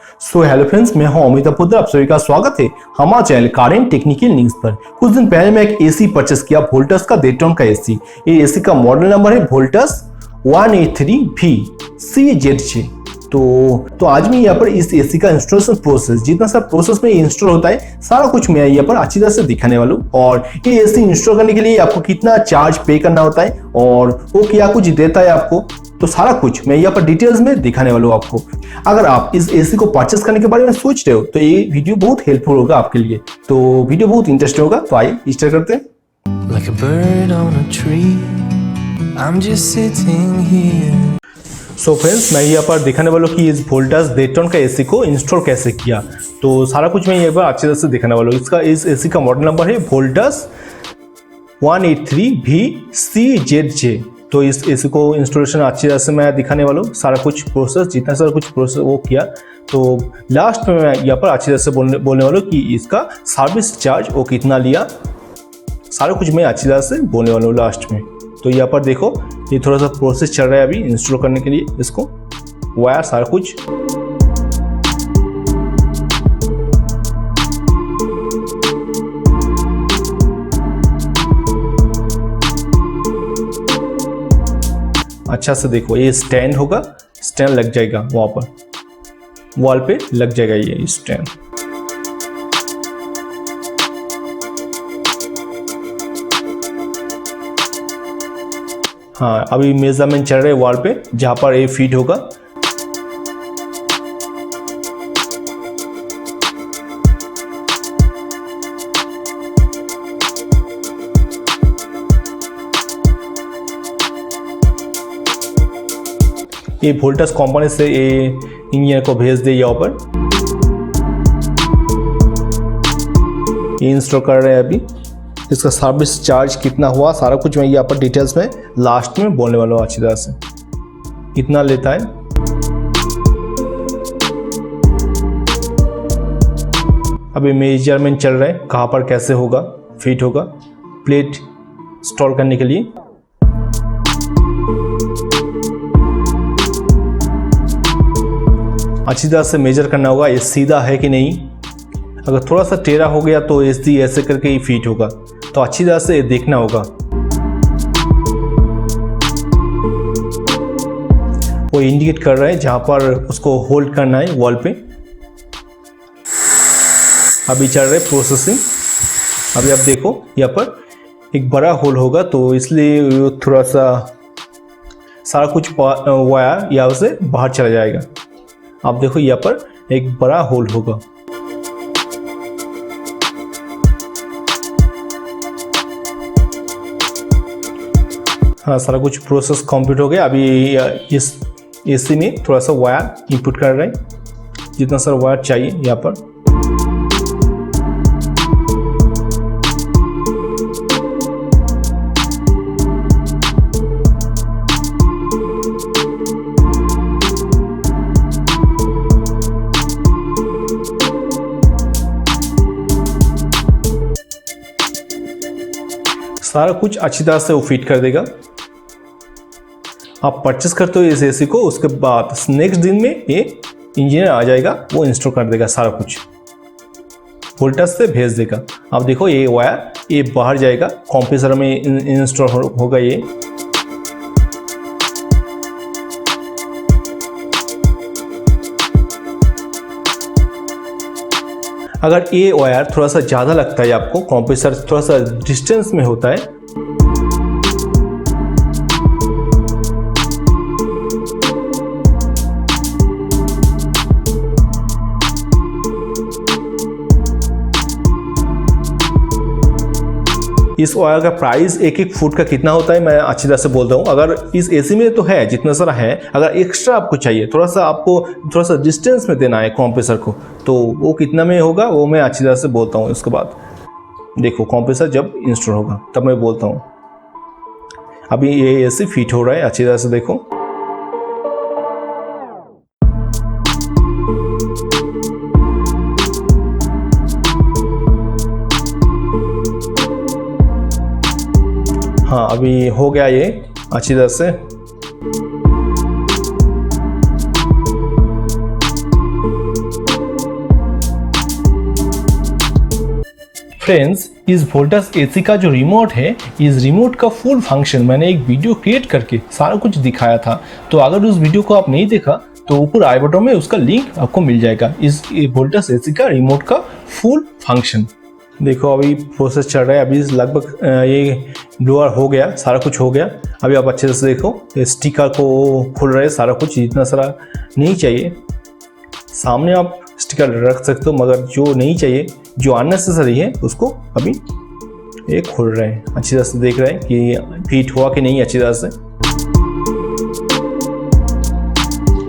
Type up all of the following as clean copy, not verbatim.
So hello friends, मैं हूं अमित अपुत्र। आप सभी का स्वागत है हमारे channel car and technical news पर। कुछ दिन पहले मैं एक एसी परचेस किया, वोल्टस का डेट्रॉन का एसी। ये एसी का मॉडल नंबर है वोल्टस 183VCZJ। तो आज मैं यहाँ पर इस एसी का इंस्टॉलेशन प्रोसेस, जितना सा प्रोसेस में इंस्टॉल होता है सारा कुछ मैं यहाँ पर अच्छी तरह से दिखाने वाला हूँ। और ये एसी इंस्टॉल करने के लिए आपको कितना चार्ज पे करना होता है और वो क्या कुछ देता है आपको, तो सारा कुछ मैं यहाँ पर डिटेल्स में दिखाने वाला हूँ आपको। अगर आप इस एसी को परचेस करने के बारे में सोच रहे हो तो ये वीडियो बहुत हेल्पफुल होगा आपके लिए। तो वीडियो बहुत इंटरेस्टिंग होगा, तो आइए स्टार्ट करते हैं। Like a bird on a tree, I'm just sitting here. So friends, मैं यहाँ पर दिखाने वाला हूँ कि इस वोल्टस डेट्रॉन का एसी को इंस्टॉल कैसे किया। तो सारा कुछ मैं यहाँ पर अच्छी तरह से दिखाने वाला हूँ। इस एसी का मॉडल नंबर है वोल्टस 183VCZJ। तो इस एसी को इंस्टॉलेशन अच्छी तरह से मैं दिखाने वाला हूँ, सारा कुछ प्रोसेस, जितना सारा कुछ प्रोसेस वो किया। तो लास्ट में मैं यहाँ पर अच्छी तरह से बोलने वाला हूँ कि इसका सर्विस चार्ज वो कितना लिया, सारा कुछ मैं अच्छी तरह से बोलने वाला हूँ लास्ट में। तो यहाँ पर देखो, ये थोड़ा सा प्रोसेस चल रहा है अभी इंस्टॉल करने के लिए। इसको वायर सारा कुछ अच्छा से देखो, ये स्टैंड होगा, स्टैंड लग जाएगा वहां पर, वॉल पे लग जाएगा ये स्टैंड। हाँ, अभी मेजरमेंट चल रहा है वॉल पे, जहां पर ये फिट होगा। ये वोल्टस कंपनी से ये इंजीनियर को भेज दे यहाँ पर, ये इंस्टॉल कर रहे हैं अभी। इसका सर्विस चार्ज कितना हुआ सारा कुछ मैं यहाँ पर डिटेल्स में लास्ट में बोलने वाला हूँ अच्छी तरह से, कितना लेता है। अभी मेजरमेंट चल रहा है कहाँ पर कैसे होगा, फिट होगा प्लेट इंस्टॉल करने के लिए। अच्छी तरह से मेजर करना होगा ये सीधा है कि नहीं। अगर थोड़ा सा टेढ़ा हो गया तो ऐसे करके ही फिट होगा, तो अच्छी तरह से देखना होगा। वो इंडिकेट कर रहा है जहां पर उसको होल्ड करना है वॉल पे। अभी चल रहा है प्रोसेसिंग। अभी आप देखो यहाँ पर एक बड़ा होल होगा, तो इसलिए थोड़ा सा सारा कुछ वायर यहाँ से बाहर चला जाएगा। आप देखो यहाँ पर एक बड़ा होल होगा। हाँ, सारा कुछ प्रोसेस कंप्लीट हो गया। अभी इस एसी में थोड़ा सा वायर इनपुट कर रहे हैं, जितना सारा वायर चाहिए यहाँ पर। सारा कुछ अच्छी तरह से वो फिट कर देगा। आप परचेस करते हो इस एसी को, उसके बाद नेक्स्ट दिन में ये इंजीनियर आ जाएगा, वो इंस्टॉल कर देगा, सारा कुछ वोल्टस से भेज देगा। आप देखो ये वायर ये बाहर जाएगा, कंप्रेसर में इंस्टॉल होगा ये। अगर ये वायर थोड़ा सा ज़्यादा लगता है आपको, कंप्रेसर थोड़ा सा डिस्टेंस में होता है, इस वायर का प्राइस एक फुट का कितना होता है मैं अच्छी तरह से बोलता हूँ। अगर इस एसी में तो है जितना सारा है, अगर एक्स्ट्रा आपको चाहिए, आपको थोड़ा सा डिस्टेंस में देना है कंप्रेसर को, तो वो कितना में होगा वो मैं अच्छी तरह से बोलता हूँ। उसके बाद देखो कंप्रेसर जब इंस्टॉल होगा तब मैं बोलता हूँ। अभी ये एसी फिट हो रहा है, अच्छी तरह से देखो। हाँ, अभी हो गया ये अच्छी तरह से। फ्रेंड्स, इस वोल्टास एसी का जो रिमोट है, इस रिमोट का फुल फंक्शन मैंने एक वीडियो क्रिएट करके सारा कुछ दिखाया था। तो अगर उस वीडियो को आप नहीं देखा तो ऊपर आई बटन में उसका लिंक आपको मिल जाएगा, इस वोल्टास एसी का रिमोट का फुल फंक्शन। देखो अभी प्रोसेस चल रहा है, अभी लगभग ये ब्लोअर हो गया, सारा कुछ हो गया। अभी आप अच्छे से देखो, स्टिकर को खोल रहे हैं, सारा कुछ इतना सारा नहीं चाहिए। सामने आप स्टिकर रख सकते हो, मगर जो नहीं चाहिए, जो अननेसेसरी है, उसको अभी ये खोल रहे हैं। अच्छी तरह से देख रहे हैं कि फिट हुआ कि नहीं अच्छी तरह से।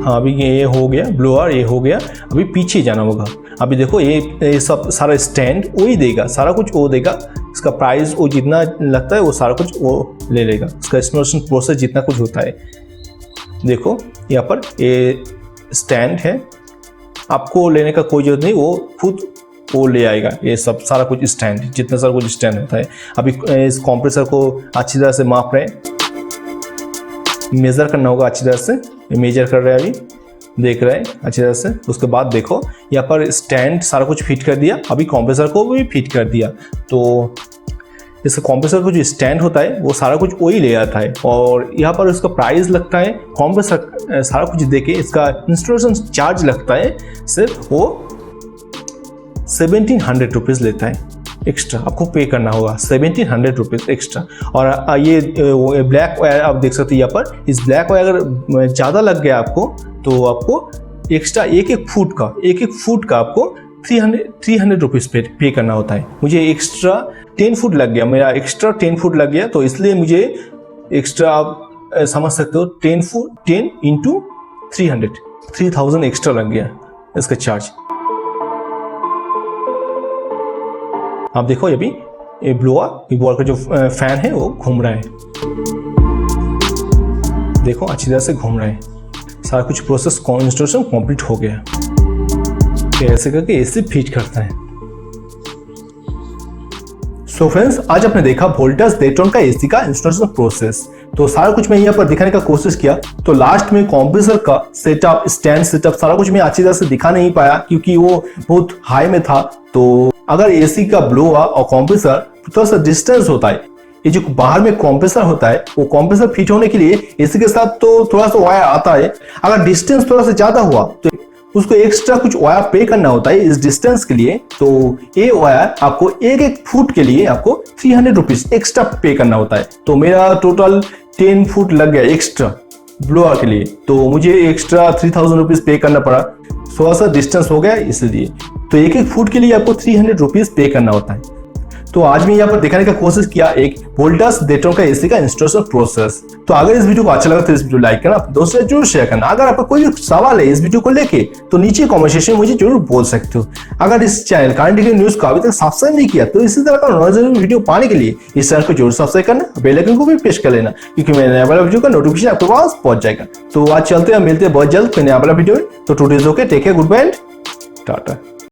हाँ अभी ये हो गया ब्लोअर, ये हो गया। अभी पीछे जाना होगा। अभी देखो ये सब सारा स्टैंड वही देगा, सारा कुछ वो देगा। इसका प्राइस वो जितना लगता है वो सारा कुछ वो ले लेगा। इसका इंस्टॉलेशन प्रोसेस जितना कुछ होता है, देखो यहाँ पर ये स्टैंड है, आपको लेने का कोई जरूरत नहीं, वो खुद वो ले आएगा। ये सब सारा कुछ स्टैंड, जितना सारा कुछ स्टैंड होता है। अभी इस कंप्रेसर को अच्छी तरह से माप रहे हैं, मेजर करना होगा अच्छी तरह से। मेजर कर रहे हैं, अभी देख रहे हैं अच्छी तरह से। उसके बाद देखो यहाँ पर स्टैंड सारा कुछ फिट कर दिया, अभी कंप्रेसर को भी फिट कर दिया। तो इस कंप्रेसर को जो स्टैंड होता है वो सारा कुछ वही ले आता है। और यहाँ पर इसका प्राइस लगता है, कंप्रेसर सारा कुछ देके इसका इंस्टॉलेशन चार्ज लगता है सिर्फ वो 1700 रुपीज़ लेता है। एक्स्ट्रा आपको पे करना होगा 1700 रुपीज़ एक्स्ट्रा। और ये ब्लैक वायर आप देख सकते हैं यहाँ पर, इस ब्लैक वायर अगर ज़्यादा लग गया आपको तो आपको एक्स्ट्रा एक एक फुट का आपको 300 रुपीज़ पे करना होता है। मुझे एक्स्ट्रा 10 फुट लग गया, मेरा एक्स्ट्रा 10 फुट लग गया, तो इसलिए मुझे एक्स्ट्रा आप समझ सकते हो 10 इंटू 3000 एक्स्ट्रा लग गया इसका चार्ज। आप देखो अभी ये ब्लोअर का जो फैन है वो घूम रहा है, देखो अच्छी तरह से घूम रहा है। सारा कुछ प्रोसेस इंस्टॉलेशन कंप्लीट हो गया। ऐसे करके एसी फिट करता है। सो फ्रेंड्स, आज आपने देखा वोल्टास डेट्रॉन का एसी का इंस्टॉलेशन प्रोसेस। तो सारा कुछ मैं यहाँ पर दिखाने का कोशिश किया। तो लास्ट में कंप्रेसर का सेटअप, स्टैंड सेटअप सारा कुछ मैं अच्छी तरह से दिखा नहीं पाया क्योंकि वो बहुत हाई में था। तो अगर एसी का ब्लोअर और कंप्रेसर थोड़ा सा डिस्टेंस होता है, ये जो बाहर में कंप्रेसर होता है वो कंप्रेसर फिट होने के लिए एसी के साथ तो थोड़ा सा वायर आता है। अगर डिस्टेंस थोड़ा सा ज्यादा हुआ तो उसको एक्स्ट्रा कुछ वायर पे करना होता है इस डिस्टेंस के लिए। तो ये वायर आपको एक फुट के लिए आपको 300 रुपीज एक्स्ट्रा पे करना होता है। तो मेरा टोटल 10 फुट लग गया एक्स्ट्रा ब्लोअर के लिए, तो मुझे एक्स्ट्रा 3000 रुपीज पे करना पड़ा। थोड़ा सा डिस्टेंस हो गया इसलिए। तो एक फुट के लिए आपको 300 रुपीज पे करना होता है। तो आज मैं यहाँ पर दिखाने का कोशिश किया एक वोल्टास डेट्रॉन का एसी का इंस्टॉलेशन प्रोसेस। तो अगर इस वीडियो को अच्छा लगा तो इस वीडियो लाइक करना, दोस्तों जरूर शेयर करना। अगर आपका कोई भी सवाल है इस वीडियो को लेके तो नीचे कमेंट सेक्शन में मुझे जरूर बोल सकते हो। अगर इस चैनल करंट न्यूज को अभी तक सब्सक्राइब नहीं किया तो इसी तरह का नॉलेजेबल वीडियो पाने के लिए इस चैनल को जरूर सब्सक्राइब करना, बेल आइकन को भी प्रेस कर लेना क्योंकि मेरे नया वाला वीडियो का नोटिफिकेशन आपके पास पहुंच जाएगा। तो आज चलते हैं, मिलते हैं बहुत जल्द नया वाला वीडियो में। तो today is okay, take care, goodbye and Tata.